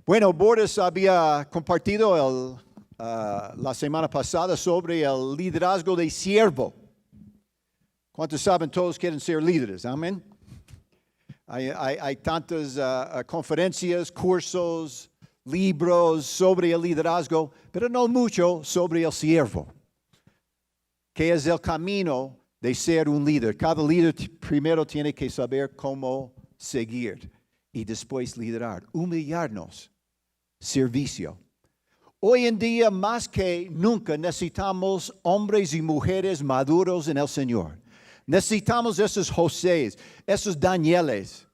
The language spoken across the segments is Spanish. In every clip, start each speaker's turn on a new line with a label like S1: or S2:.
S1: Bueno, Boris había compartido la semana pasada sobre el liderazgo de siervo. ¿Cuántos saben? Todos quieren ser líderes. Amén. Hay tantas conferencias, cursos, libros sobre el liderazgo, pero no mucho sobre el siervo, que es el camino de ser un líder. Cada líder primero tiene que saber cómo seguir y después liderar, humillarnos, servicio. Hoy en día, más que nunca, necesitamos hombres y mujeres maduros en el Señor. Necesitamos esos José's, esos Danieles,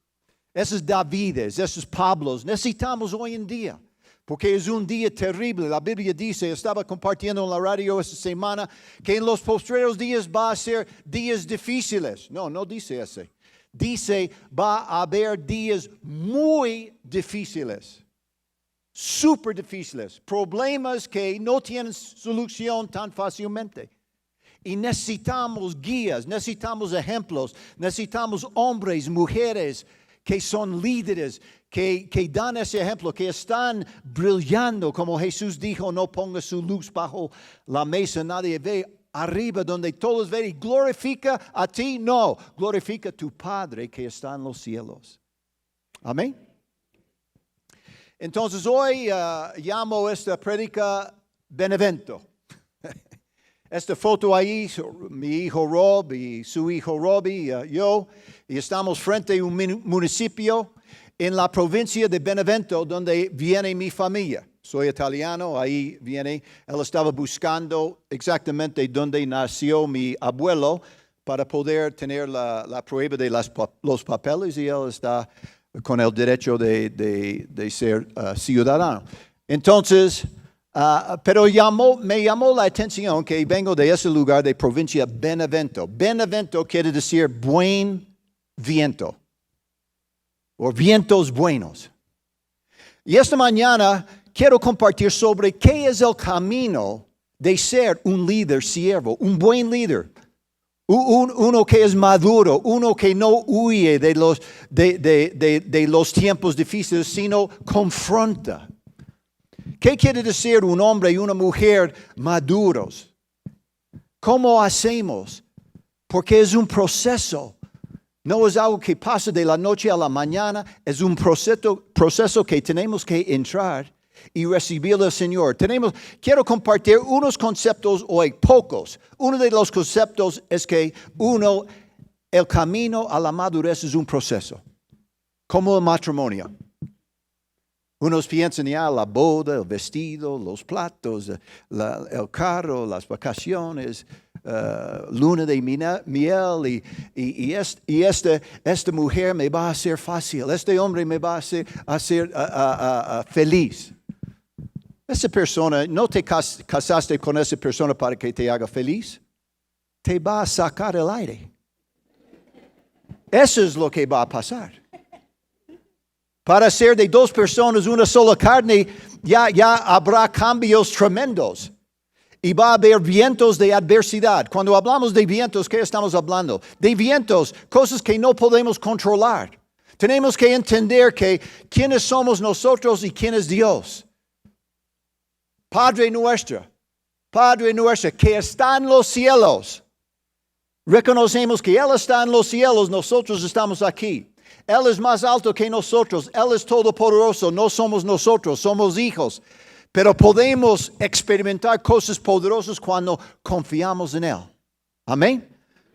S1: esos Davides, esos Pablos. Necesitamos hoy en día, porque es un día terrible. La Biblia dice, estaba compartiendo en la radio esta semana, que en los postreros días va a ser días difíciles. No dice ese. Dice, va a haber días muy difíciles. Súper difíciles. Problemas que no tienen solución tan fácilmente. Y necesitamos guías, necesitamos ejemplos, necesitamos hombres, mujeres que son líderes, que dan ese ejemplo, que están brillando, como Jesús dijo, no ponga su luz bajo la mesa, nadie ve arriba donde todos ven y glorifica a ti, no, glorifica a tu Padre que está en los cielos. Amén. Entonces hoy llamo esta prédica Benevento. Esta foto ahí, mi hijo Rob y su hijo Robbie, yo, y estamos frente a un municipio en la provincia de Benevento donde viene mi familia. Soy italiano, ahí viene. Él estaba buscando exactamente donde nació mi abuelo para poder tener la prueba de los papeles y él está con el derecho de ser ciudadano. Entonces, pero me llamó la atención que vengo de ese lugar de provincia Benevento. Benevento quiere decir buen viento o vientos buenos. Y esta mañana quiero compartir sobre qué es el camino de ser un líder siervo, un buen líder. Uno que es maduro, uno que no huye de los tiempos difíciles, sino confronta. ¿Qué quiere decir un hombre y una mujer maduros? ¿Cómo hacemos? Porque es un proceso. No es algo que pasa de la noche a la mañana. Es un proceso que tenemos que entrar y recibir del Señor. Quiero compartir unos conceptos hoy, pocos. Uno de los conceptos es que el camino a la madurez es un proceso. Como el matrimonio. Unos piensan ya la boda, el vestido, los platos, el carro, las vacaciones, luna de miel y esta mujer me va a hacer fácil, este hombre me va a hacer feliz. Esa persona, no te casaste con esa persona para que te haga feliz, te va a sacar el aire. Eso es lo que va a pasar. Para ser de dos personas una sola carne, ya habrá cambios tremendos. Y va a haber vientos de adversidad. Cuando hablamos de vientos, ¿qué estamos hablando? De vientos, cosas que no podemos controlar. Tenemos que entender que quiénes somos nosotros y quién es Dios. Padre nuestro, que está en los cielos. Reconocemos que Él está en los cielos, nosotros estamos aquí. Él es más alto que nosotros. Él es todopoderoso. No somos nosotros, somos hijos. Pero podemos experimentar cosas poderosas cuando confiamos en Él. Amén.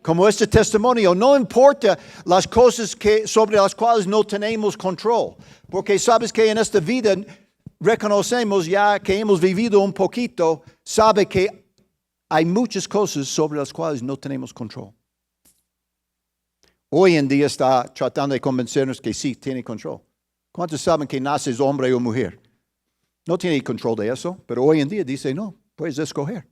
S1: Como este testimonio, no importa las cosas sobre las cuales no tenemos control. Porque sabes que en esta vida reconocemos ya que hemos vivido un poquito, sabe que hay muchas cosas sobre las cuales no tenemos control. Hoy en día está tratando de convencernos que sí tiene control. ¿Cuántos saben que naces hombre o mujer? No tiene control de eso, pero hoy en día dice no, puedes escoger.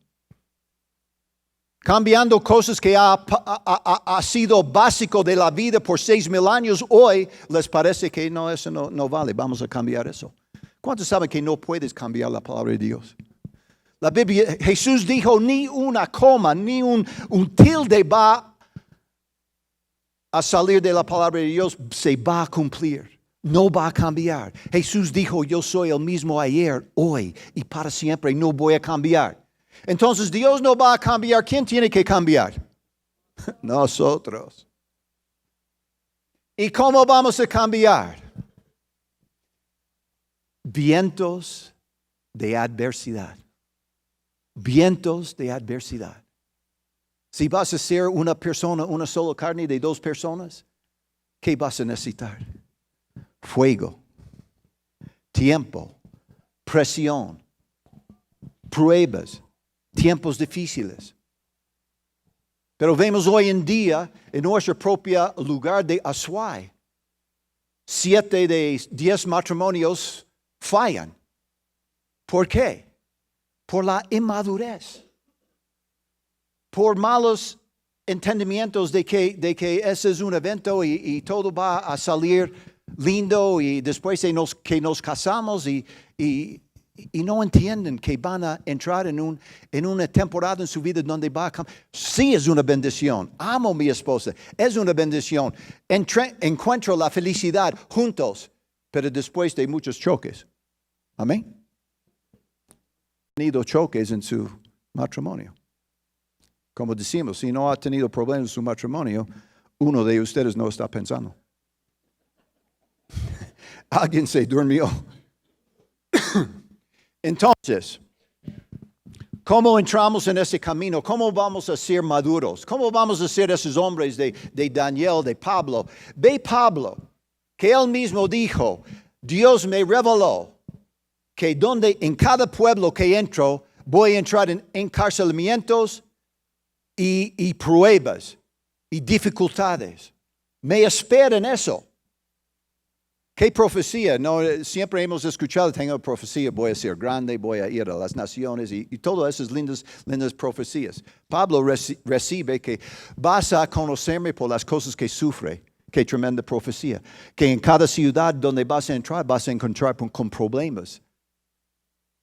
S1: Cambiando cosas que ha sido básico de la vida por 6,000 años, hoy les parece que no, eso no vale, vamos a cambiar eso. ¿Cuántos saben que no puedes cambiar la palabra de Dios? La Biblia, Jesús dijo, ni una coma, ni un tilde va a salir de la palabra de Dios, se va a cumplir. No va a cambiar. Jesús dijo, yo soy el mismo ayer, hoy y para siempre. No voy a cambiar. Entonces Dios no va a cambiar. ¿Quién tiene que cambiar? Nosotros. ¿Y cómo vamos a cambiar? Vientos de adversidad. Vientos de adversidad. Si vas a ser una persona, una sola carne de dos personas, ¿qué vas a necesitar? Fuego, tiempo, presión, pruebas, tiempos difíciles. Pero vemos hoy en día en nuestro propio lugar de Azuay, 7 de 10 matrimonios fallan. ¿Por qué? Por la inmadurez. Por malos entendimientos de que ese es un evento y todo va a salir lindo y después de que nos casamos y no entienden que van a entrar en una temporada en su vida donde va a cambiar. Sí es una bendición. Amo a mi esposa. Es una bendición. Encuentro la felicidad juntos, pero después de muchos choques. Amén. Ha tenido choques en su matrimonio. Como decimos, si no ha tenido problemas en su matrimonio, uno de ustedes no está pensando. Alguien se durmió. Entonces, ¿cómo entramos en ese camino? ¿Cómo vamos a ser maduros? ¿Cómo vamos a ser esos hombres de Daniel, de Pablo? Ve Pablo, que él mismo dijo, Dios me reveló que en cada pueblo que entro, voy a entrar en encarcelamientos y pruebas y dificultades. Me esperan eso. ¿Qué profecía? No, siempre hemos escuchado, tengo profecía, voy a ser grande, voy a ir a las naciones y todas esas lindas profecías. Pablo recibe que vas a conocerme por las cosas que sufre. Qué tremenda profecía. Que en cada ciudad donde vas a entrar, vas a encontrar con problemas,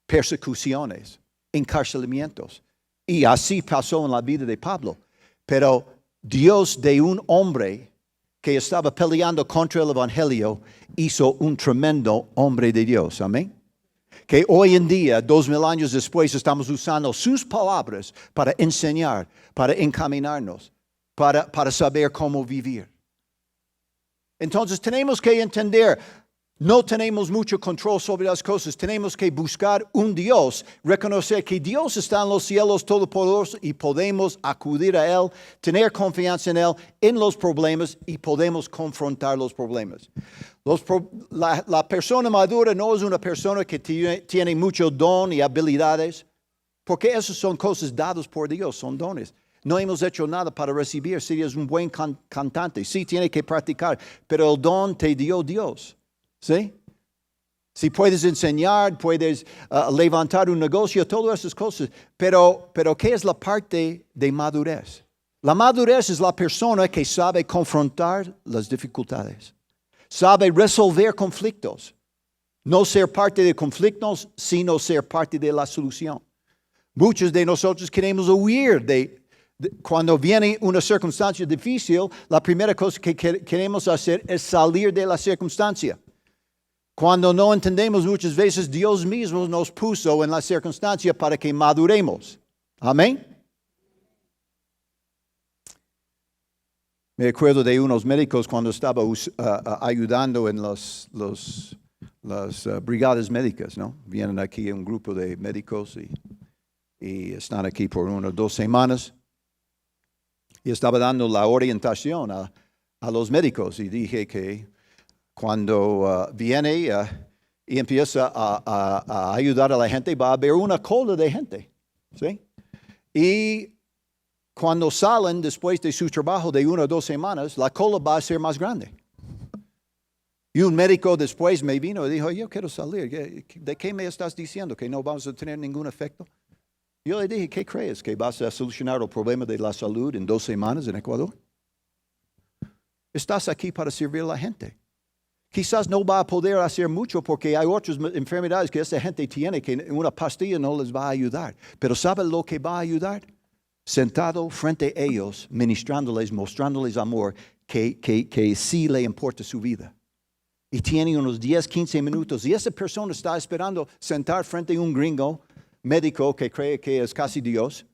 S1: persecuciones, encarcelamientos. Y así pasó en la vida de Pablo. Pero Dios de un hombre que estaba peleando contra el evangelio hizo un tremendo hombre de Dios. Amén. Que hoy en día, 2000 años después, estamos usando sus palabras para enseñar, para encaminarnos, para saber cómo vivir. Entonces tenemos que entender, no tenemos mucho control sobre las cosas. Tenemos que buscar un Dios, reconocer que Dios está en los cielos todopoderosos y podemos acudir a Él, tener confianza en Él, en los problemas y podemos confrontar los problemas. La persona madura no es una persona que tiene mucho don y habilidades, porque esas son cosas dadas por Dios, son dones. No hemos hecho nada para recibir. Si eres un buen cantante, sí tiene que practicar, pero el don te dio Dios. ¿Sí? Si puedes enseñar, puedes levantar un negocio, todas esas cosas. Pero ¿qué es la parte de madurez? La madurez es la persona que sabe confrontar las dificultades. Sabe resolver conflictos. No ser parte de conflictos, sino ser parte de la solución. Muchos de nosotros queremos huir cuando viene una circunstancia difícil, la primera cosa que queremos hacer es salir de la circunstancia. Cuando no entendemos muchas veces, Dios mismo nos puso en la circunstancia para que maduremos. Amén. Me acuerdo de unos médicos cuando estaba ayudando en las brigadas médicas, ¿no? Vienen aquí un grupo de médicos y están aquí por 1 o 2 semanas. Y estaba dando la orientación a los médicos y dije que cuando viene y empieza a ayudar a la gente, va a haber una cola de gente, ¿sí? Y cuando salen después de su trabajo de 1 o 2 semanas, la cola va a ser más grande. Y un médico después me vino y dijo, yo quiero salir. ¿De qué me estás diciendo? ¿Que no vamos a tener ningún efecto? Yo le dije, ¿qué crees? ¿Que vas a solucionar el problema de la salud en 2 semanas en Ecuador? Estás aquí para servir a la gente. Quizás no va a poder hacer mucho porque hay otras enfermedades que esa gente tiene que una pastilla no les va a ayudar. Pero ¿sabe lo que va a ayudar? Sentado frente a ellos, ministrándoles, mostrándoles amor, que sí le importa su vida. y tiene unos 10, 15 minutos y esa persona está esperando sentar frente a un gringo médico que cree que es casi Dios.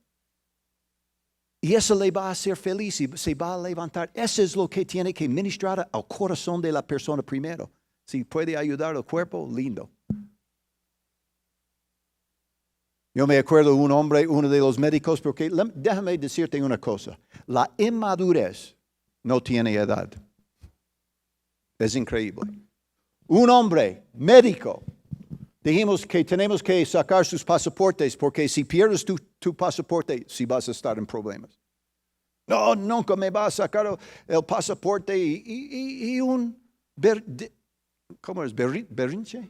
S1: Y eso le va a hacer feliz y se va a levantar. Eso es lo que tiene que ministrar al corazón de la persona primero. Si puede ayudar al cuerpo, lindo. Yo me acuerdo de un hombre, uno de los médicos, porque déjame decirte una cosa. La inmadurez no tiene edad. Es increíble. Un hombre médico, dijimos que tenemos que sacar sus pasaportes, porque si pierdes tu pasaporte, sí vas a estar en problemas. No, nunca me va a sacar el pasaporte y un... ¿Cómo es? ¿Berrinche?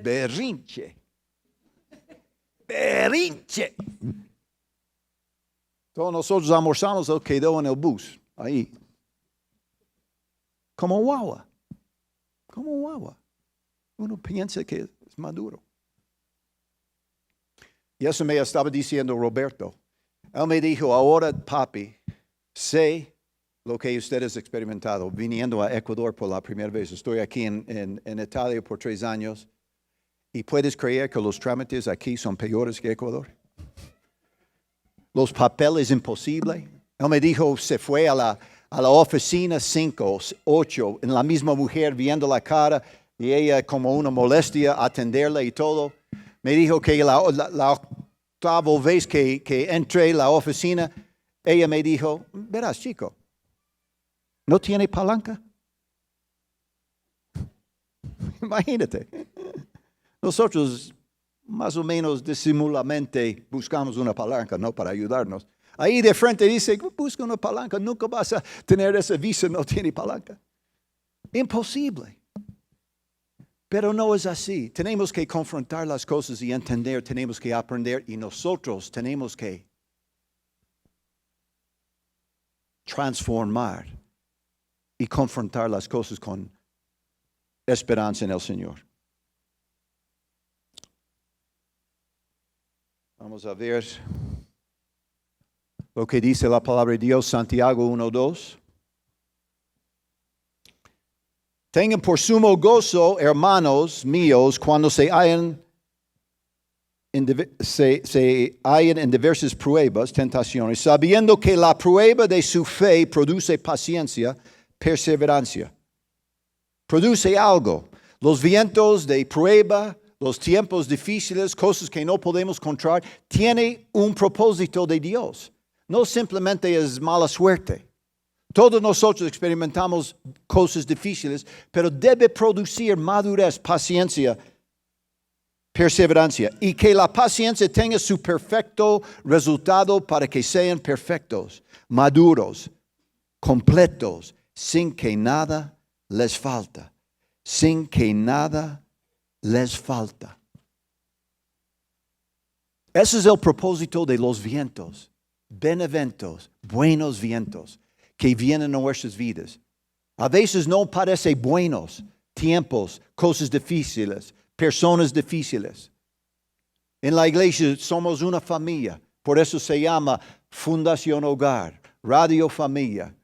S1: Berrinche. Berrinche. Todos nosotros almorzamos, él quedó en el bus, ahí. Como guagua. Como guagua. Uno piensa que es maduro. Y eso me estaba diciendo Roberto. Él me dijo, ahora papi, sé lo que ustedes han experimentado viniendo a Ecuador por la primera vez. Estoy aquí en Italia por 3 años. ¿Y puedes creer que los trámites aquí son peores que Ecuador? Los papeles imposibles. Él me dijo, se fue a la oficina 5, 8, en la misma mujer viendo la cara y ella como una molestia atenderla y todo. Me dijo que la octava vez que entré a la oficina, ella me dijo, verás chico, ¿no tiene palanca? Imagínate. Nosotros más o menos disimuladamente buscamos una palanca, ¿no? Para ayudarnos. Ahí de frente dice, busca una palanca, nunca vas a tener esa visa, no tiene palanca. Imposible. Pero no es así. Tenemos que confrontar las cosas y entender, tenemos que aprender y nosotros tenemos que transformar y confrontar las cosas con esperanza en el Señor. Vamos a ver lo que dice la palabra de Dios, Santiago 1:2. Tengan por sumo gozo, hermanos míos, cuando se hallan en diversas pruebas, tentaciones, sabiendo que la prueba de su fe produce paciencia, perseverancia. Produce algo. Los vientos de prueba, los tiempos difíciles, cosas que no podemos controlar, tiene un propósito de Dios. No simplemente es mala suerte. Todos nosotros experimentamos cosas difíciles, pero debe producir madurez, paciencia, perseverancia. Y que la paciencia tenga su perfecto resultado para que sean perfectos, maduros, completos, sin que nada les falta. Sin que nada les falta. Ese es el propósito de los vientos, beneventos, buenos vientos que vienen a nuestras vidas. A veces no parece buenos tiempos, cosas difíciles, personas difíciles. En la iglesia somos una familia, por eso se llama Fundación Hogar, Radio Familia,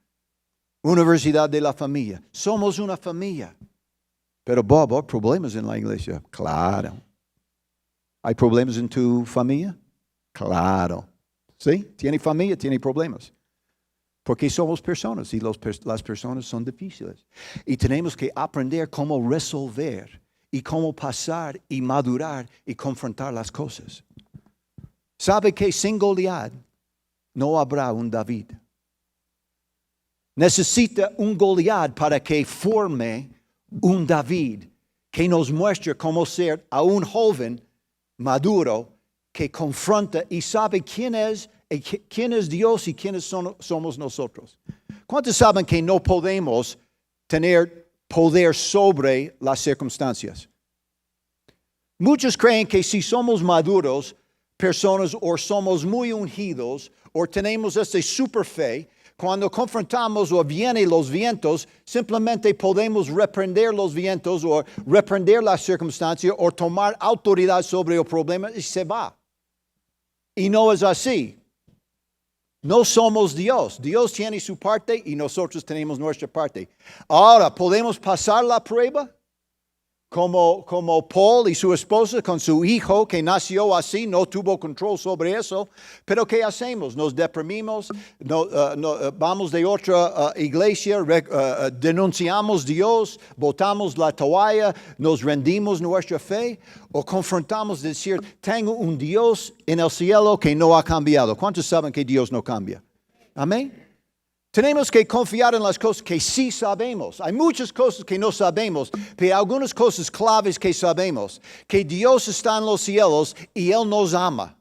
S1: Universidad de la Familia. Somos una familia. Pero Bob, ¿hay problemas en la iglesia? Claro. ¿Hay problemas en tu familia? Claro. ¿Sí? Tiene familia, tiene problemas. Porque somos personas y las personas son difíciles. Y tenemos que aprender cómo resolver y cómo pasar y madurar y confrontar las cosas. ¿Sabe que sin Goliat no habrá un David? Necesita un Goliat para que forme un David que nos muestre cómo ser a un joven maduro que confronta y sabe quién es Dios y quiénes somos nosotros. ¿Cuántos saben que no podemos tener poder sobre las circunstancias? Muchos creen que si somos maduros, personas o somos muy ungidos o tenemos esta super fe, cuando confrontamos o vienen los vientos, simplemente podemos reprender los vientos o reprender la circunstancia o tomar autoridad sobre el problema y se va. Y no es así. No somos Dios. Dios tiene su parte y nosotros tenemos nuestra parte. Ahora, ¿podemos pasar la prueba? Como Paul y su esposa con su hijo que nació así, no tuvo control sobre eso. Pero ¿qué hacemos? Nos deprimimos, vamos de otra iglesia, denunciamos a Dios, botamos la toalla, nos rendimos nuestra fe o confrontamos decir, tengo un Dios en el cielo que no ha cambiado. ¿Cuántos saben que Dios no cambia? Amén. Tenemos que confiar en las cosas que sí sabemos. Hay muchas cosas que no sabemos, pero algunas cosas claves que sabemos. Que Dios está en los cielos y Él nos ama.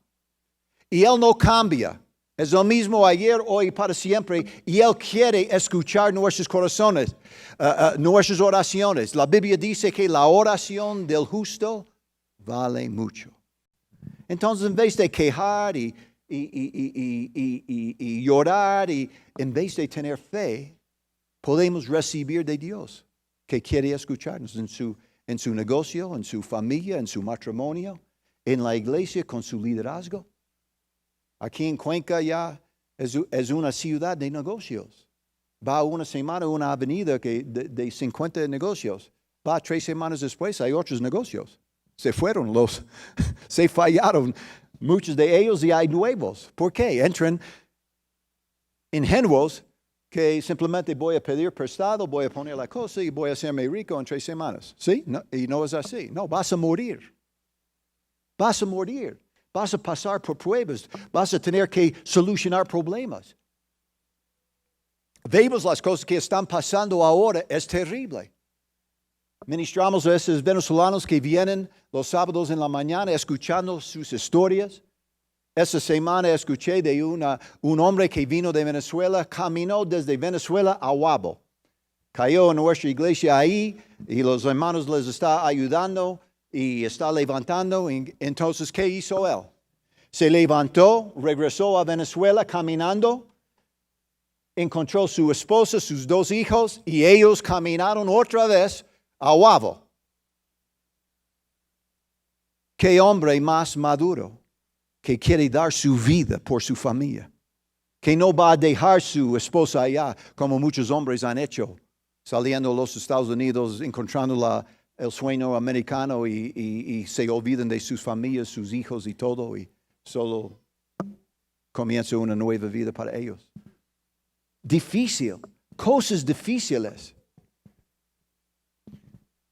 S1: Y Él no cambia. Es el mismo ayer, hoy y para siempre. Y Él quiere escuchar nuestros corazones, nuestras oraciones. La Biblia dice que la oración del justo vale mucho. Entonces, en vez de quejar y llorar y en vez de tener fe, podemos recibir de Dios que quiere escucharnos en su negocio, en su familia, en su matrimonio, en la iglesia con su liderazgo. Aquí en Cuenca ya es una ciudad de negocios. Va una semana a una avenida de 50 negocios. Va 3 semanas después, hay otros negocios. Se fueron se fallaron. Muchos de ellos y hay nuevos. ¿Por qué? Entran ingenuos que simplemente voy a pedir prestado, voy a poner la cosa y voy a hacerme rico en 3 semanas. ¿Sí? No, y no es así. No, vas a morir. Vas a morir. Vas a pasar por pruebas. Vas a tener que solucionar problemas. Vemos las cosas que están pasando ahora. Es terrible. Ministramos a esos venezolanos que vienen los sábados en la mañana escuchando sus historias. Esta semana escuché de un hombre que vino de Venezuela, caminó desde Venezuela a Wabo. Cayó en nuestra iglesia ahí y los hermanos les está ayudando y está levantando. Entonces, ¿qué hizo él? Se levantó, regresó a Venezuela caminando, encontró a su esposa, sus 2 hijos y ellos caminaron otra vez a Wabo. ¿Qué hombre más maduro que quiere dar su vida por su familia? Que no va a dejar su esposa allá como muchos hombres han hecho, saliendo a los Estados Unidos, encontrando el sueño americano y se olvidan de sus familias, sus hijos y todo y solo comienza una nueva vida para ellos. Difícil, cosas difíciles.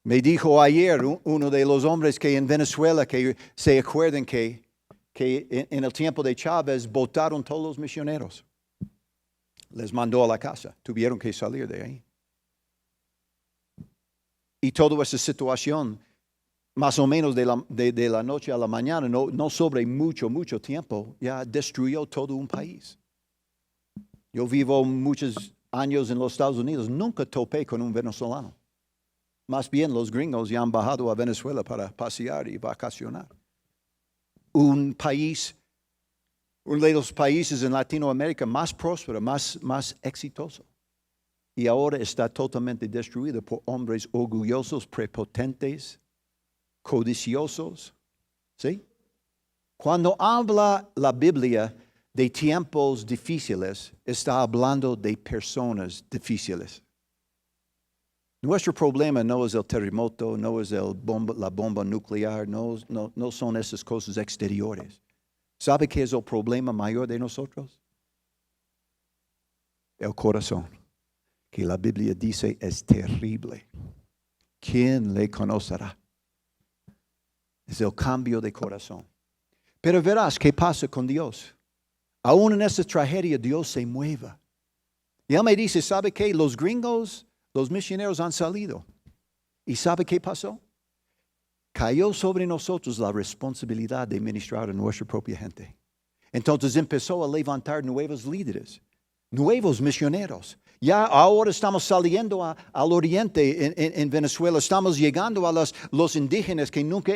S1: Me dijo ayer uno de los hombres que en Venezuela, que se acuerdan que en el tiempo de Chávez votaron todos los misioneros. Les mandó a la casa. Tuvieron que salir de ahí. Y toda esa situación, más o menos de la noche a la mañana, no sobre mucho tiempo, ya destruyó todo un país. Yo vivo muchos años en los Estados Unidos. Nunca topé con un venezolano. Más bien los gringos ya han bajado a Venezuela para pasear y vacacionar. Un país, uno de los países en Latinoamérica más próspero, más exitoso. Y ahora está totalmente destruido por hombres orgullosos, prepotentes, codiciosos. ¿Sí? Cuando habla la Biblia de tiempos difíciles, está hablando de personas difíciles. Nuestro problema no es el terremoto, no es la bomba nuclear, no son esas cosas exteriores. ¿Sabe qué es el problema mayor de nosotros? El corazón, que la Biblia dice es terrible. ¿Quién le conocerá? Es el cambio de corazón. Pero verás qué pasa con Dios. Aún en esa tragedia Dios se mueve. Y Él me dice, ¿sabe qué? Los gringos, los misioneros han salido. ¿Y sabe qué pasó? Cayó sobre nosotros la responsabilidad de ministrar a nuestra propia gente. Entonces empezó a levantar nuevos líderes, nuevos misioneros. Ya ahora estamos saliendo al oriente en Venezuela. Estamos llegando a los indígenas que nunca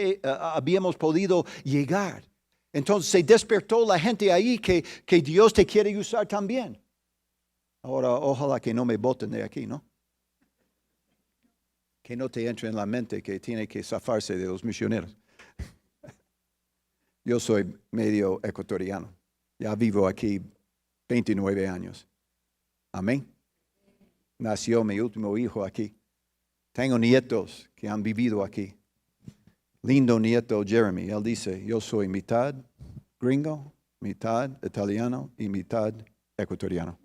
S1: habíamos podido llegar. Entonces se despertó la gente ahí que Dios te quiere usar también. Ahora, ojalá que no me boten de aquí, ¿no? Que no te entre en la mente que tiene que zafarse de los misioneros. Yo soy medio ecuatoriano. Ya vivo aquí 29 años. Amén. Nació mi último hijo aquí. Tengo nietos que han vivido aquí. lindo nieto Jeremy, él dice, yo soy mitad gringo, mitad italiano y mitad ecuatoriano.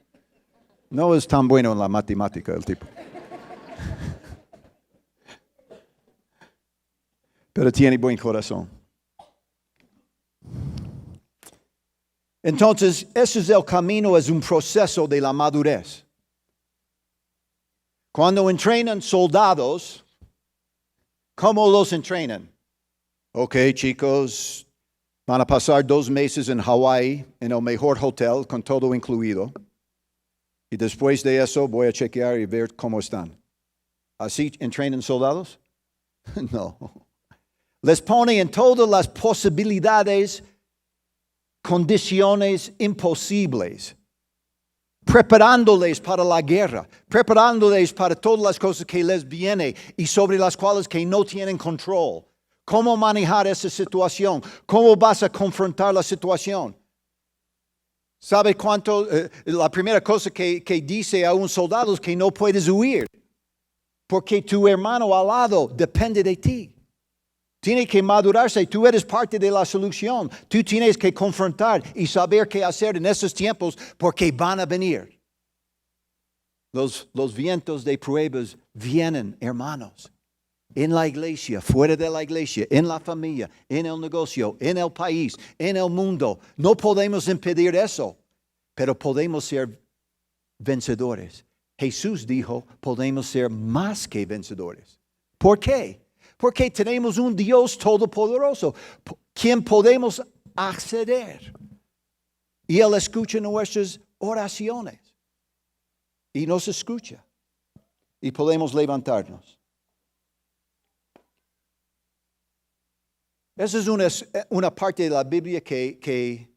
S1: No es tan bueno en la matemática el tipo. Pero tiene buen corazón. Entonces, ese es el camino, es un proceso de la madurez. Cuando entrenan soldados, ¿cómo los entrenan? Ok, chicos, van a pasar 2 meses en Hawái, en el mejor hotel, con todo incluido. Y después de eso voy a chequear y ver cómo están. ¿Así entrenan soldados? No. Les ponen en todas las posibilidades, condiciones imposibles, preparándoles para la guerra, preparándoles para todas las cosas que les vienen y sobre las cuales que no tienen control. ¿Cómo manejar esa situación? ¿Cómo vas a confrontar la situación? ¿Sabe cuánto? La primera cosa que dice a un soldado es que no puedes huir, porque tu hermano al lado depende de ti. Tiene que madurarse, tú eres parte de la solución. Tú tienes que confrontar y saber qué hacer en esos tiempos porque van a venir. Los vientos de pruebas vienen, hermanos. En la iglesia, fuera de la iglesia, en la familia, en el negocio, en el país, en el mundo. No podemos impedir eso, pero podemos ser vencedores. Jesús dijo, podemos ser más que vencedores. ¿Por qué? Porque tenemos un Dios todopoderoso, quien podemos acceder. Y Él escucha nuestras oraciones. Y nos escucha. Y podemos levantarnos. Esa es una parte de la Biblia que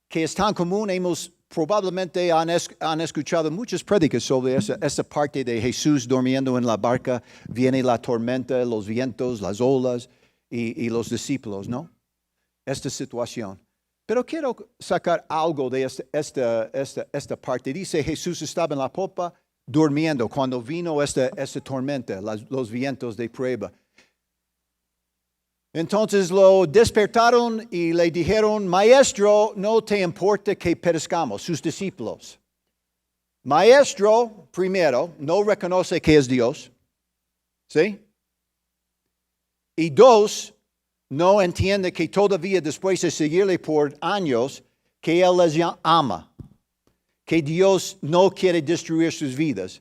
S1: es tan común. Probablemente han escuchado muchas prédicas sobre esa parte de Jesús durmiendo en la barca. Viene la tormenta, los vientos, las olas y los discípulos, ¿no? Esta situación. Pero quiero sacar algo de esta parte. Dice, Jesús estaba en la popa durmiendo cuando vino esta tormenta, los vientos de prueba. Entonces lo despertaron y le dijeron, Maestro, no te importa que perezcamos, sus discípulos. Maestro, primero, no reconoce que es Dios. ¿Sí? Y 2, no entiende que todavía después de seguirle por años, que Él les ama. Que Dios no quiere destruir sus vidas.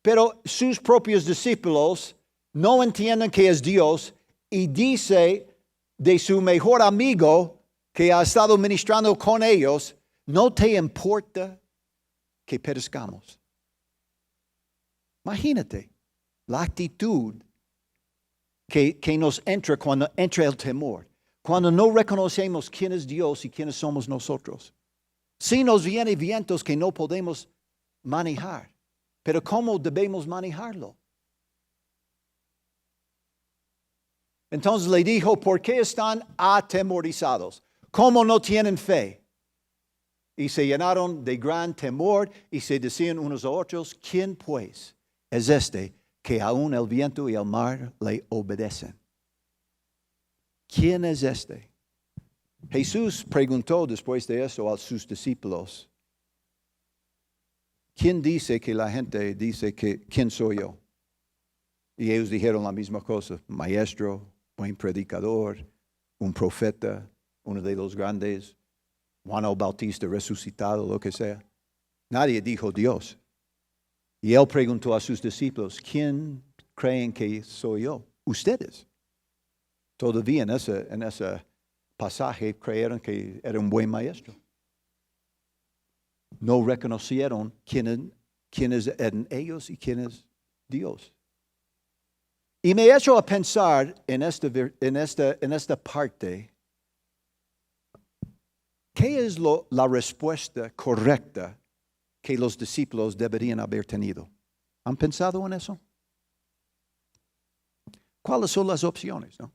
S1: Pero sus propios discípulos no entienden que es Dios. Y dice de su mejor amigo que ha estado ministrando con ellos, no te importa que perezcamos. Imagínate la actitud que nos entra cuando entra el temor. Cuando no reconocemos quién es Dios y quiénes somos nosotros. Sí nos vienen vientos que no podemos manejar. Pero ¿cómo debemos manejarlo? Entonces le dijo, ¿por qué están atemorizados? ¿Cómo no tienen fe? Y se llenaron de gran temor y se decían unos a otros, ¿quién pues es este que aún el viento y el mar le obedecen? ¿Quién es este? Jesús preguntó después de eso a sus discípulos, ¿quién dice que la gente dice que quién soy yo? Y ellos dijeron la misma cosa, maestro, buen predicador, un profeta, uno de los grandes, Juan el Bautista resucitado, lo que sea. Nadie dijo Dios. Y él preguntó a sus discípulos, ¿quién creen que soy yo? Ustedes. Todavía en ese pasaje creyeron que era un buen maestro. No reconocieron quiénes eran ellos y quién es Dios. Y me he hecho a pensar en esta parte, ¿qué es la respuesta correcta que los discípulos deberían haber tenido? ¿Han pensado en eso? ¿Cuáles son las opciones? ¿No?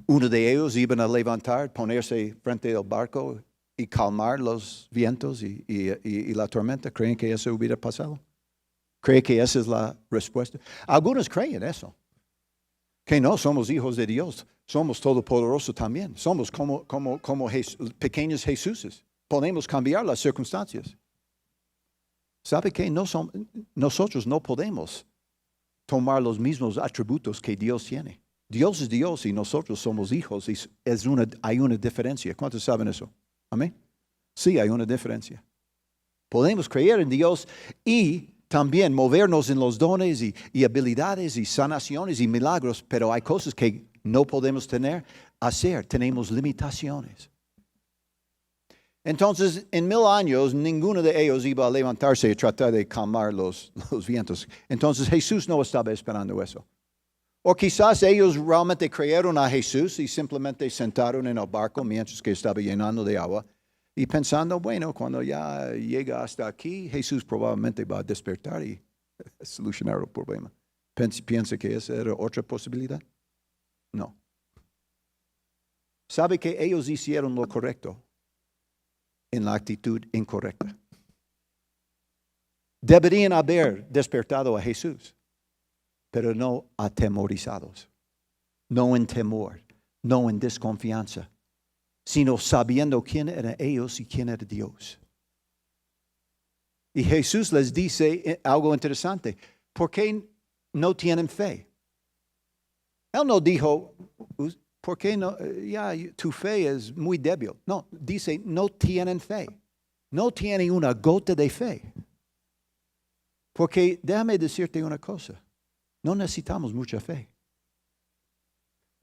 S1: Uno de ellos iban a levantar, ponerse frente al barco y calmar los vientos y la tormenta. ¿Creen que eso hubiera pasado? ¿Cree que esa es la respuesta? Algunos creen eso. Que no somos hijos de Dios. Somos todopoderosos también. Somos como pequeños Jesuses. Podemos cambiar las circunstancias. ¿Sabe qué? Nosotros no podemos tomar los mismos atributos que Dios tiene. Dios es Dios y nosotros somos hijos. Y hay una diferencia. ¿Cuántos saben eso? Amén. Sí, hay una diferencia. Podemos creer en Dios y también movernos en los dones y habilidades y sanaciones y milagros, pero hay cosas que no podemos hacer. Tenemos limitaciones. Entonces, en 1000 años, ninguno de ellos iba a levantarse y tratar de calmar los vientos. Entonces, Jesús no estaba esperando eso. O quizás ellos realmente creyeron a Jesús y simplemente sentaron en el barco mientras que estaba llenando de agua y pensando, bueno, cuando ya llega hasta aquí, Jesús probablemente va a despertar y solucionar el problema. ¿Piensa que esa era otra posibilidad? No. ¿Sabe que ellos hicieron lo correcto en la actitud incorrecta? Deberían haber despertado a Jesús, pero no atemorizados, no en temor, no en desconfianza, sino sabiendo quién eran ellos y quién era Dios. Y Jesús les dice algo interesante. ¿Por qué no tienen fe? Él no dijo, ¿por qué no? Tu fe es muy débil. No, dice, no tienen fe. No tienen una gota de fe. Porque déjame decirte una cosa. No necesitamos mucha fe.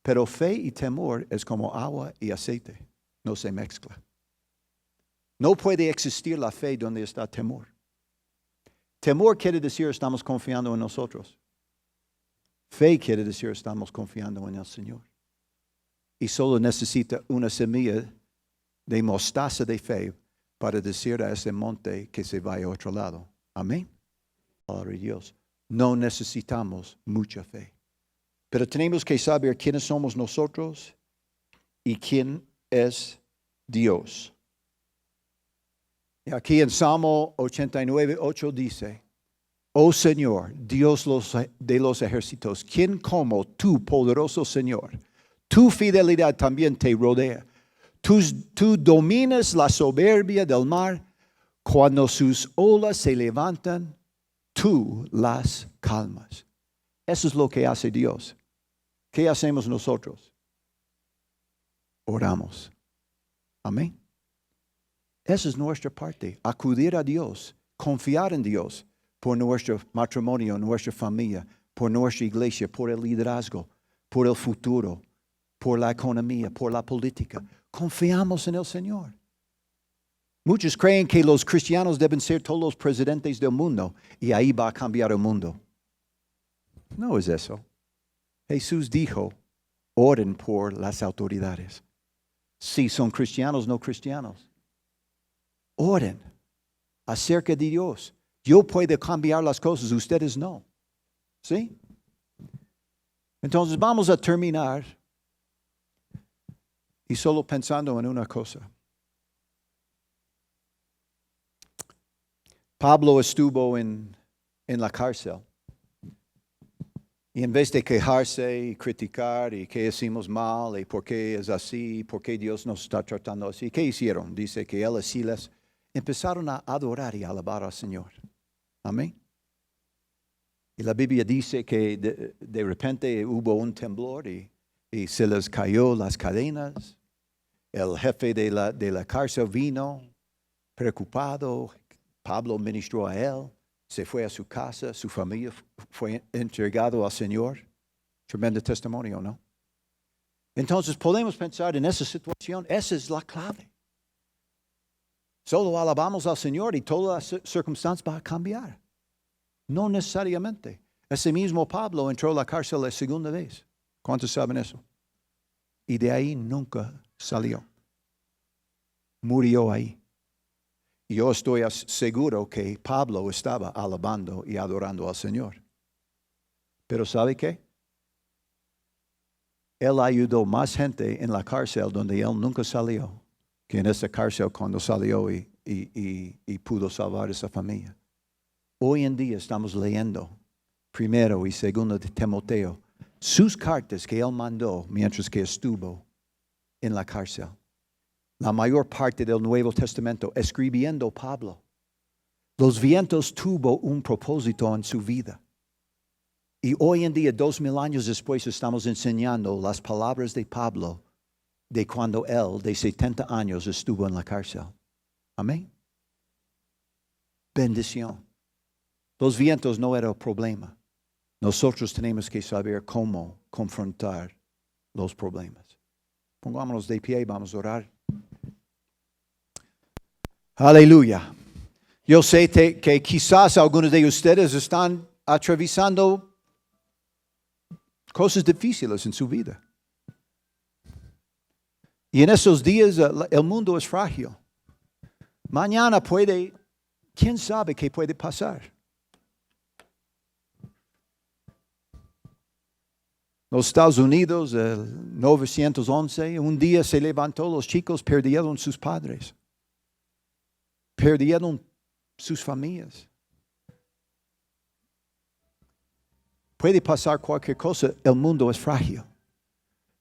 S1: Pero fe y temor es como agua y aceite. No se mezcla. No puede existir la fe donde está temor. Temor quiere decir estamos confiando en nosotros. Fe quiere decir estamos confiando en el Señor. Y solo necesita una semilla de mostaza de fe para decir a ese monte que se vaya a otro lado. Amén. Palabra de Dios. No necesitamos mucha fe. Pero tenemos que saber quiénes somos nosotros y quién es Dios. Y aquí en Salmo 89:8 dice, oh Señor, Dios de los ejércitos, ¿quién como tú, poderoso Señor? Tu fidelidad también te rodea. Tú dominas la soberbia del mar. Cuando sus olas se levantan, tú las calmas. Eso es lo que hace Dios. ¿Qué hacemos nosotros? Oramos. Amén. Esa es nuestra parte. Acudir a Dios. Confiar en Dios por nuestro matrimonio, nuestra familia, por nuestra iglesia, por el liderazgo, por el futuro, por la economía, por la política. Confiamos en el Señor. Muchos creen que los cristianos deben ser todos los presidentes del mundo y ahí va a cambiar el mundo. No es eso. Jesús dijo, oren por las autoridades. Si son cristianos, no cristianos. Oren acerca de Dios. Yo puedo cambiar las cosas, ustedes no. ¿Sí? Entonces vamos a terminar y solo pensando en una cosa. Pablo estuvo en la cárcel. Y en vez de quejarse y criticar y qué hicimos mal y por qué es así, por qué Dios nos está tratando así, ¿qué hicieron? Dice que él y Silas empezaron a adorar y alabar al Señor. Amén. Y la Biblia dice que de repente hubo un temblor y se les cayó las cadenas. El jefe de la cárcel vino preocupado. Pablo ministró a él. Se fue a su casa, su familia fue entregado al Señor. Tremendo testimonio, ¿no? Entonces podemos pensar en esa situación, esa es la clave. Solo alabamos al Señor y todas las circunstancias van a cambiar. No necesariamente. Ese mismo Pablo entró a la cárcel la segunda vez. ¿Cuántos saben eso? Y de ahí nunca salió. Murió ahí. Y yo estoy seguro que Pablo estaba alabando y adorando al Señor. Pero ¿sabe qué? Él ayudó más gente en la cárcel donde él nunca salió que en esa cárcel cuando salió y pudo salvar a esa familia. Hoy en día estamos leyendo primero y segundo de Timoteo sus cartas que él mandó mientras que estuvo en la cárcel. La mayor parte del Nuevo Testamento escribiendo Pablo. Los vientos tuvo un propósito en su vida. Y hoy en día, 2000 años después, estamos enseñando las palabras de Pablo de cuando él, de 70 años, estuvo en la cárcel. Amén. Bendición. Los vientos no eran el problema. Nosotros tenemos que saber cómo confrontar los problemas. Pongámonos de pie y vamos a orar. Aleluya. Yo sé que quizás algunos de ustedes están atravesando cosas difíciles en su vida. Y en esos días el mundo es frágil. Mañana quién sabe qué puede pasar. Los Estados Unidos, el 911, un día se levantó, los chicos perdieron sus padres. Perdieron sus familias. Puede pasar cualquier cosa, el mundo es frágil.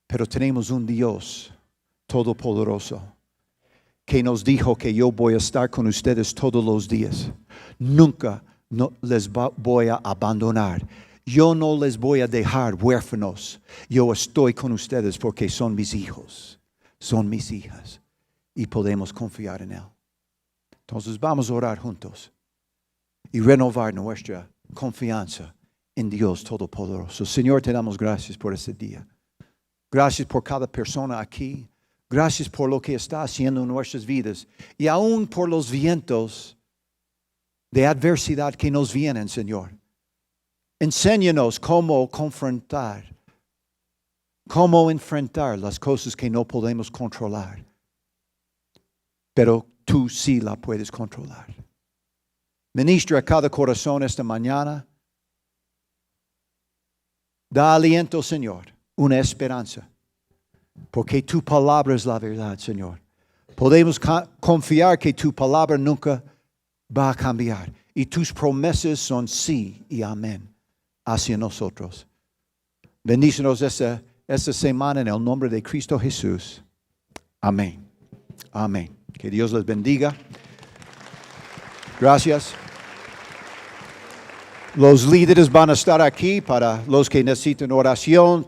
S1: Pero tenemos un Dios todopoderoso que nos dijo que yo voy a estar con ustedes todos los días. Nunca les voy a abandonar. Yo no les voy a dejar huérfanos. Yo estoy con ustedes porque son mis hijos, son mis hijas y podemos confiar en Él. Entonces vamos a orar juntos y renovar nuestra confianza en Dios Todopoderoso. Señor, te damos gracias por este día. Gracias por cada persona aquí. Gracias por lo que está haciendo en nuestras vidas y aún por los vientos de adversidad que nos vienen, Señor. Enséñanos cómo confrontar, cómo enfrentar las cosas que no podemos controlar. Pero tú sí la puedes controlar. Ministra a cada corazón esta mañana. Da aliento, Señor, una esperanza. Porque tu palabra es la verdad, Señor. Podemos confiar que tu palabra nunca va a cambiar. Y tus promesas son sí y amén hacia nosotros. Bendícenos esta semana en el nombre de Cristo Jesús. Amén. Amén. Que Dios les bendiga. Gracias. Los líderes van a estar aquí para los que necesitan oración.